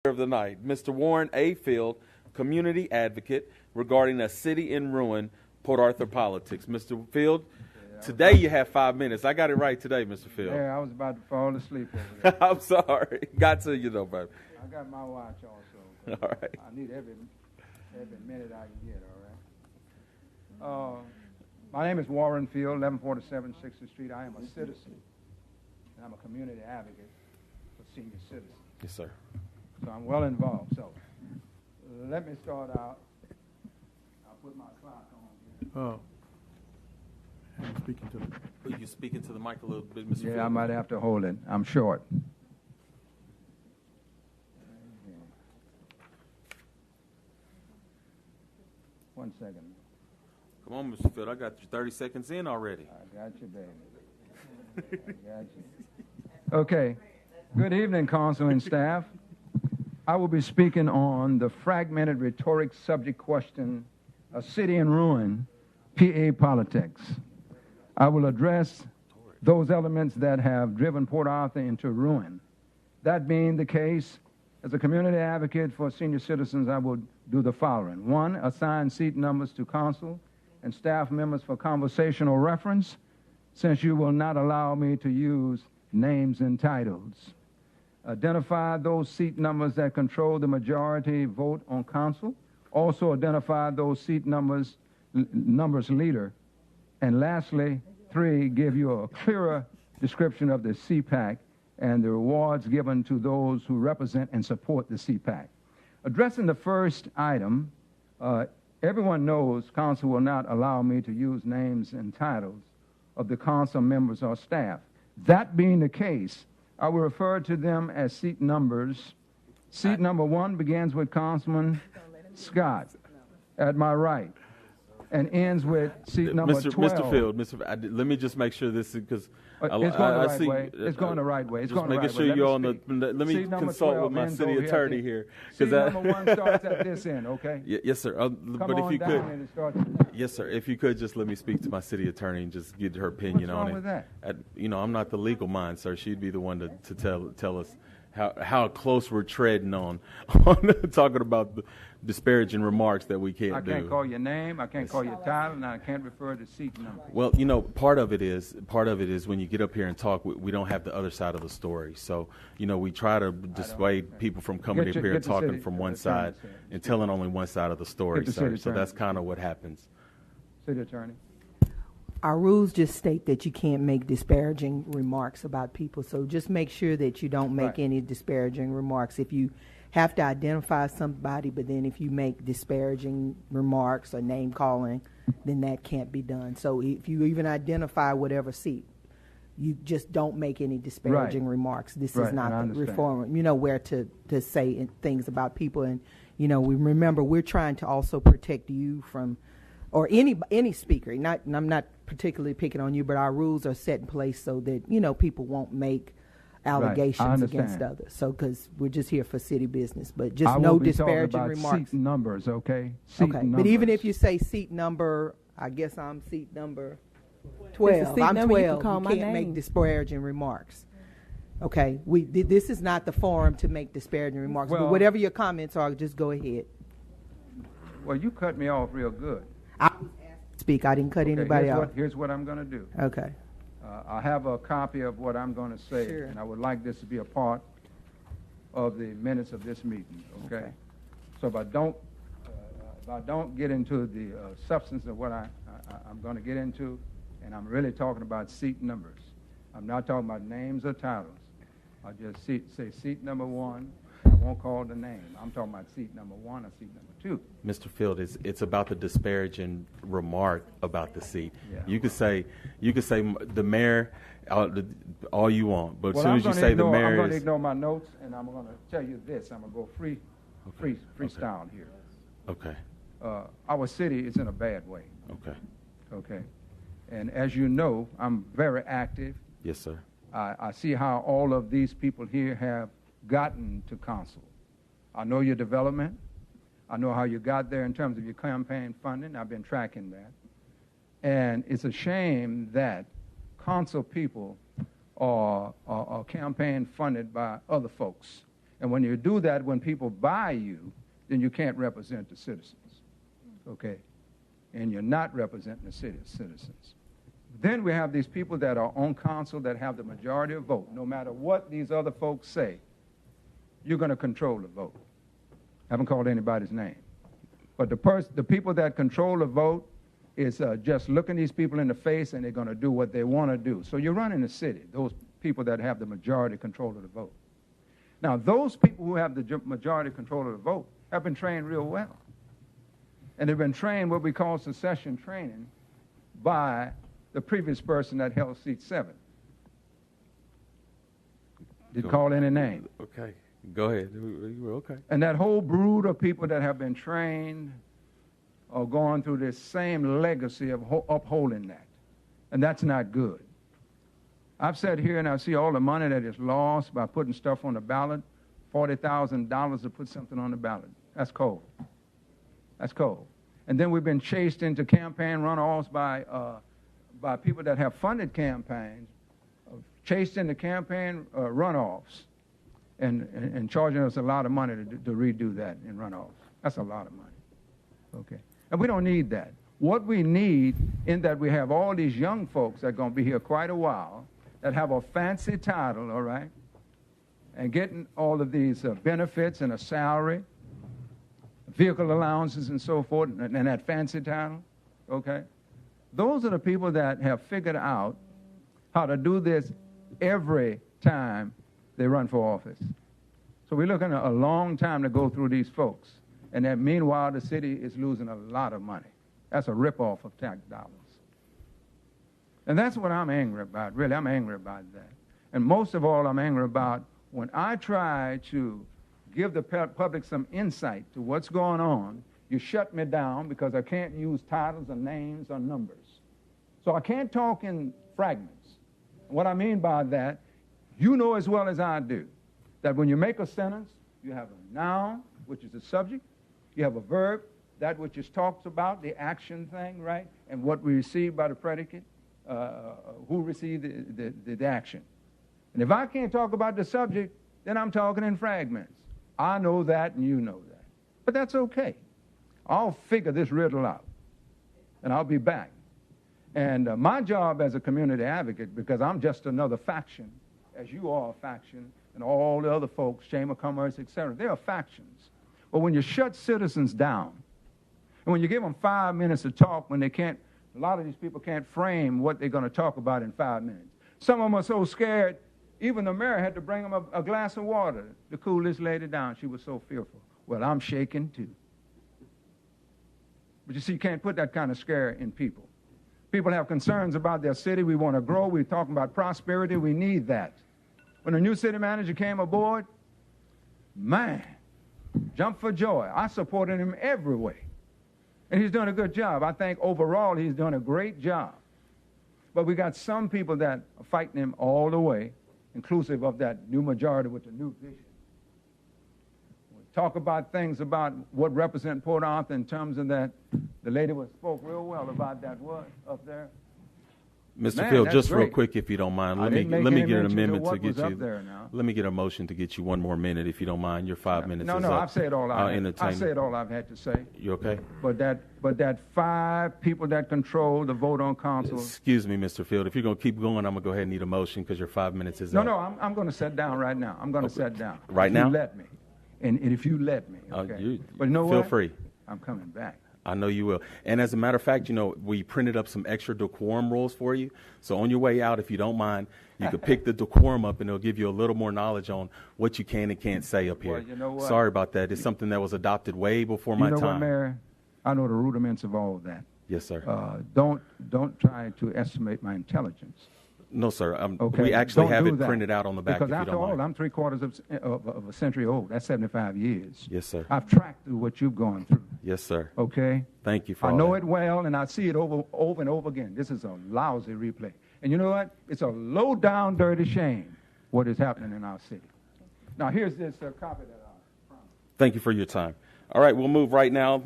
of the night, Mr. Warren A. Field, community advocate regarding a city in ruin, Port Arthur politics. Mr. Field, today you have 5 minutes. I got it right today, Mr. Field. Yeah, I was about to fall asleep over there. I'm sorry. Got to you though, baby. I got my watch also. All right. I need every minute I can get, all right? My name is Warren Field, 1147 6th Street. I am a citizen, and I'm a community advocate for senior citizens. Yes, sir. So I'm well involved. So let me start out. I'll put my clock on here. I'm speaking to the... Are you speaking to the mic a little bit, Mr. Field? Yeah, I might have to hold it. I'm short. One second. Come on, Mr. Field. I got you 30 seconds in already. I got you, baby. I got you. Okay. Good evening, Council and staff. I will be speaking on the fragmented rhetoric subject question, a city in ruin, PA politics. I will address those elements that have driven Port Arthur into ruin. That being the case, as a community advocate for senior citizens, I will do the following. 1, assign seat numbers to council and staff members for conversational reference, since you will not allow me to use names and titles. Identify those seat numbers that control the majority vote on council. Also identify those seat numbers leader. And lastly, 3, give you a clearer description of the CPAC and the rewards given to those who represent and support the CPAC. Addressing the first item, everyone knows council will not allow me to use names and titles of the council members or staff. That being the case, I will refer to them as seat numbers. Seat number 1 begins with Councilman Scott at my right and ends with seat number 12. Mr. Field, let me just make sure this is because it's going the right way. It's going the right way. It's just going the right way. Making sure you're on the. Let me consult with my city attorney here. Seat number 1 starts at this end, okay? Yes, sir. But if you could, yes, sir. If you could just let me speak to my city attorney and just get her opinion on it. What's wrong with that? I'm not the legal mind, sir. She'd be the one to tell us how close we're treading on talking about the disparaging remarks that we can't do. I can't call your name, I can't call your title, and I can't refer to seat number. Well, part of it is when you get up here and talk, we don't have the other side of the story. So, we try to dissuade people from coming up here and talking from one side and telling only one side of the story, sir. So that's kind of what happens. City attorney. Our rules just state that you can't make disparaging remarks about people, so just make sure that you don't make any disparaging remarks. If you have to identify somebody, but then if you make disparaging remarks or name calling, then that can't be done. So if you even identify whatever seat, you just don't make any disparaging remarks. This is not the reform, where to say things about people. And, we remember we're trying to also protect you from, or any speaker. I'm not particularly picking on you, but our rules are set in place so that, people won't make allegations against others. So, because we're just here for city business, but just no disparaging remarks. Seat numbers, okay? Numbers. But even if you say seat number, I guess I'm seat number 12. I'm 12. You can't make disparaging remarks. Okay, this is not the forum to make disparaging remarks. But whatever your comments are, just go ahead. Well, you cut me off real good. I was asked to speak. I didn't cut anybody off. Here's what I'm going to do. Okay. I have a copy of what I'm going to say, and I would like this to be a part of the minutes of this meeting. Okay. So if I don't get into the substance of what I'm going to get into, and I'm really talking about seat numbers. I'm not talking about names or titles. I'll just say seat number 1. I won't call the name. I'm talking about seat number 1 or seat number 2. Mr. Field, it's about the disparaging remark about the seat. Yeah. You could say the mayor all you want, but as soon as you say the mayor, I'm going to ignore my notes, and I'm going to tell you this. I'm going to go freestyle here. Okay. Our city is in a bad way. Okay. Okay. And as you know, I'm very active. Yes, sir. I see how all of these people here have gotten to council. I know your development. I know how you got there in terms of your campaign funding. I've been tracking that. And it's a shame that council people are campaign funded by other folks. And when you do that, when people buy you, then you can't represent the citizens, okay? And you're not representing the citizens. Then we have these people that are on council that have the majority of vote. No matter what these other folks say, you're going to control the vote. I haven't called anybody's name. But the people that control the vote is just looking these people in the face, and they're going to do what they want to do. So you're running the city, those people that have the majority control of the vote. Now, those people who have the majority control of the vote have been trained real well. And they've been trained what we call succession training by the previous person that held seat 7. Did call any name. Okay. Go ahead. Okay. And that whole brood of people that have been trained are going through this same legacy of upholding that. And that's not good. I've sat here and I see all the money that is lost by putting stuff on the ballot, $40,000 to put something on the ballot. That's cold. That's cold. And then we've been chased into campaign runoffs by people that have funded campaigns, chased into campaign runoffs and charging us a lot of money to redo that in runoffs. That's a lot of money. Okay. And we don't need that. What we need, in that we have all these young folks that are going to be here quite a while, that have a fancy title, all right, and getting all of these benefits and a salary, vehicle allowances and so forth, and that fancy title, okay? Those are the people that have figured out how to do this every time they run for office. So we're looking at a long time to go through these folks. And that meanwhile, the city is losing a lot of money. That's a ripoff of tax dollars. And that's what I'm angry about, really. I'm angry about that. And most of all, I'm angry about when I try to give the public some insight to what's going on, you shut me down because I can't use titles or names or numbers. So I can't talk in fragments. What I mean by that, you know as well as I do, that when you make a sentence, you have a noun, which is the subject, you have a verb, that which is talked about, the action thing, right? And what we receive by the predicate, who received the action. And if I can't talk about the subject, then I'm talking in fragments. I know that and you know that. But that's okay. I'll figure this riddle out, and I'll be back. And my job as a community advocate, because I'm just another faction, as you are a faction, and all the other folks, Chamber of Commerce, etc., they are factions. But when you shut citizens down, and when you give them 5 minutes to talk when they can't, a lot of these people can't frame what they're going to talk about in 5 minutes. Some of them are so scared, even the mayor had to bring them a glass of water to cool this lady down. She was so fearful. Well, I'm shaking too. But you see, you can't put that kind of scare in people. People have concerns about their city. We want to grow. We're talking about prosperity. We need that. When the new city manager came aboard, man, jump for joy. I supported him every way. And he's doing a good job. I think overall he's doing a great job. But we got some people that are fighting him all the way, inclusive of that new majority with the new vision. We talk about things about what represent Port Arthur in terms of that. The lady spoke real well about that word up there. Mr. Field, just real quick, if you don't mind, let me get an amendment to get you. Let me get a motion to get you 1 more minute, if you don't mind. Your 5 minutes is up. No, I've said all I said all I've had to say. You okay? But that 5 people that control the vote on council. Excuse me, Mr. Field. If you're going to keep going, I'm going to go ahead and need a motion because your 5 minutes is up. No, I'm going to sit down right now. I'm going to sit down. Right now? If you let me. And if you let me, okay. But you know what? Feel free. I'm coming back. I know you will. And as a matter of fact, we printed up some extra decorum rules for you. So on your way out, if you don't mind, you could pick the decorum up, and it'll give you a little more knowledge on what you can and can't say up here. Well, you know what? Sorry about that. It's something that was adopted way before my time. You know what, Mayor? I know the rudiments of all of that. Yes, sir. Don't try to estimate my intelligence. No, sir. Okay. We actually have it printed out on the back. Because after all, I'm 3/4 of a century old. That's 75 years. Yes, sir. I've tracked through what you've gone through. Yes, sir. Okay? Thank you for I all know that. it well, and I see it over and over again. This is a lousy replay. And you know what? It's a low-down, dirty shame what is happening in our city. Now, here's this copy that I promised. Thank you for your time. All right, we'll move right now.